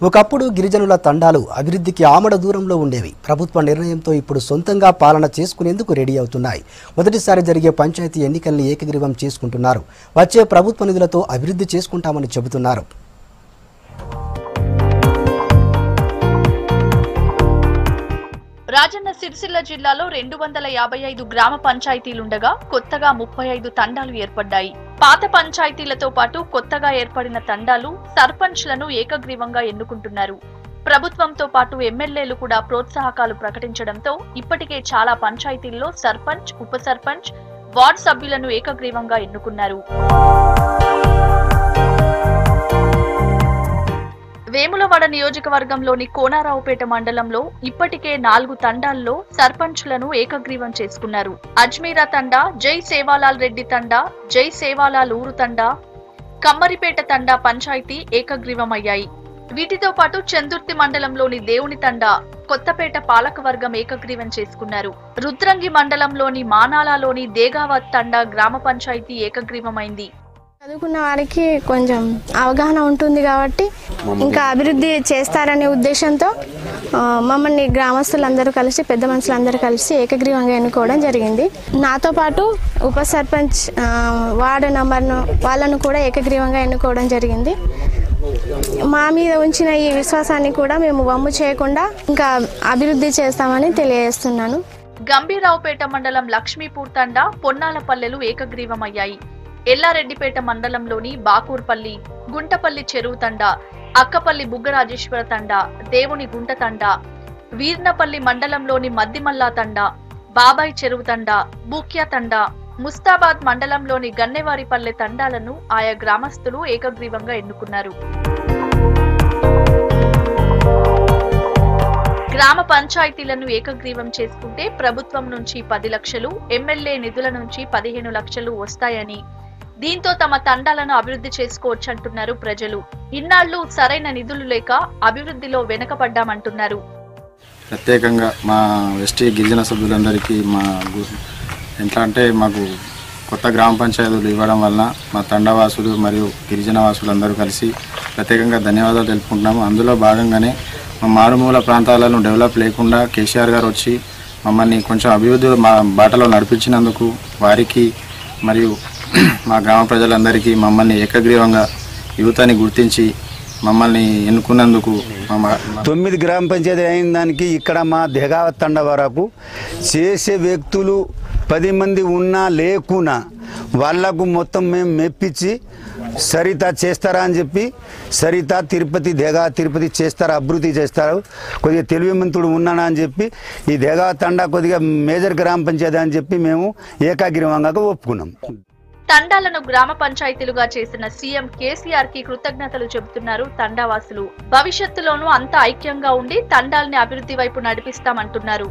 ఒకప్పుడు గిరిజనుల తండాలు అభివృద్ధికి ఆమడ దూరంలో ఉండేవి. ప్రభుత్వ నిర్ణయంతో ఇప్పుడు సొంతంగా పాలన చేసుకునేందుకు రెడీ అవుతున్నాయి. మొదటిసారి జరిగే పంచాయతీ ఎన్నికల్ని ఏకగ్రీవం చేసుకుంటున్నారు. వచ్చే ప్రభుత్వ నిధులతో అభివృద్ధి చేసుకుంటామని చెబుతున్నారు. రాజన్న సిరిసిల్ల జిల్లాలో 255 గ్రామ పంచాయతీలుండగా కొత్తగా 35 తండాలు ఏర్పడ్డాయి. పాత పంచాయతీలతో పాటు కొత్తగా ఏర్పడిన తండాలు సర్పంచ్లను ఏకగ్రీవంగా ఎన్నుకుంటున్నారు. ప్రభుత్వంతో పాటు ఎమ్మెల్యేలు కూడా ప్రోత్సాహకాలు ప్రకటించడంతో ఇప్పటికే చాలా పంచాయతీల్లో సర్పంచ్, ఉప సర్పంచ్, వార్డు సభ్యులను ఏకగ్రీవంగా ఎన్నుకున్నారు. వేములవాడ నియోజకవర్గంలోని కోనారావుపేట మండలంలో ఇప్పటికే 4 తండాల్లో సర్పంచ్లను ఏకగ్రీవం చేసుకున్నారు. అజ్మీరా తండా, జై సేవాలాల్ రెడ్డి తండా, జై సేవాలాల్ ఊరు తండా, కమ్మరిపేట తండా పంచాయతీ ఏకగ్రీవమయ్యాయి. వీటితో పాటు చందుర్తి మండలంలోని దేవుని తండా, కొత్తపేట పాలకవర్గం ఏకగ్రీవం చేసుకున్నారు. రుద్రంగి మండలంలోని మానాలలోని దేగావత్ తండా గ్రామ పంచాయతీ ఏకగ్రీవమైంది. చదువుకున్న వారికి కొంచెం అవగాహన ఉంటుంది కాబట్టి ఇంకా అభివృద్ధి చేస్తారనే ఉద్దేశంతో మమ్మల్ని గ్రామస్తులందరూ కలిసి, పెద్ద మనుషులందరూ కలిసి ఏకగ్రీవంగా ఎన్నుకోవడం జరిగింది. నాతో పాటు ఉప సర్పంచ్, వార్డు నంబర్ను వాళ్ళను కూడా ఏకగ్రీవంగా ఎన్నుకోవడం జరిగింది. మా మీద ఉంచిన ఈ విశ్వాసాన్ని కూడా మేము వమ్ము చేయకుండా ఇంకా అభివృద్ధి చేస్తామని తెలియజేస్తున్నాను. గంభీరావుపేట మండలం లక్ష్మీపూర్ తండా, పొన్నాలపల్లెలు ఏకగ్రీవమయ్యాయి. ఎల్లారెడ్డిపేట మండలంలోని బాకూర్పల్లి, గుంటపల్లి చెరువు తండా, అక్కపల్లి బుగ్గరాజేశ్వర తండా, దేవుని గుంట తండా, వీర్నపల్లి మండలంలోని మద్దిమల్లా తండా, బాబాయ్ చెరువు తండా, బూక్యా తండా, ముస్తాబాద్ మండలంలోని గన్నెవారిపల్లె తండాలను ఆయా గ్రామస్తులు ఏకగ్రీవంగా ఎన్నుకున్నారు. గ్రామ పంచాయతీలను ఏకగ్రీవం చేసుకుంటే ప్రభుత్వం నుంచి 10 లక్షలు, ఎమ్మెల్యే నిధుల నుంచి 15 లక్షలు వస్తాయని, దీంతో తమ తండాలను అభివృద్ధి చేసుకోవచ్చంటున్నారు ప్రజలు. ఇన్నాళ్లు సరైన నిధులు లేక అభివృద్ధిలో వెనకబడ్డామంటున్నారు. ప్రత్యేకంగా మా ఎస్టీ గిరిజన సభ్యులందరికీ ఎట్లా అంటే మాకు కొత్త గ్రామ పంచాయతీలు ఇవ్వడం వలన మా తండవాసులు మరియు గిరిజన వాసులందరూ కలిసి ప్రత్యేకంగా ధన్యవాదాలు తెలుపుకుంటున్నాము. అందులో భాగంగానే మా మారుమూల ప్రాంతాలను డెవలప్ లేకుండా కేసీఆర్ గారు వచ్చి మమ్మల్ని కొంచెం అభివృద్ధి మా బాటలో నడిపించినందుకు వారికి మరియు మా గ్రామ ప్రజలందరికీ మమ్మల్ని ఏకగ్రీవంగా యువతని గుర్తించి మమ్మల్ని ఎన్నుకున్నందుకు 9 గ్రామ పంచాయతీ అయిన దానికి ఇక్కడ మా దేగావత్ తండ వరకు చేసే వ్యక్తులు 10 మంది ఉన్నా లేకున్నా వాళ్లకు మొత్తం మేము మెప్పించి సరిత చేస్తారా అని చెప్పి, సరిత తిరుపతి చేస్తారు, అభివృద్ధి చేస్తారు, కొద్దిగా తెలివిమంతుడు ఉన్నానా అని చెప్పి ఈ దేగావత్ తండా కొద్దిగా మేజర్ గ్రామ పంచాయతీ అని చెప్పి మేము ఏకాగ్రీవంగా ఒప్పుకున్నాం. తండాలను గ్రామ పంచాయతీలుగా చేసిన సీఎం కేసీఆర్ కి కృతజ్ఞతలు చెబుతున్నారు తండావాసులు. భవిష్యత్తులోనూ అంతా ఐక్యంగా ఉండి తండాల్ని అభివృద్ధి వైపు నడిపిస్తామంటున్నారు.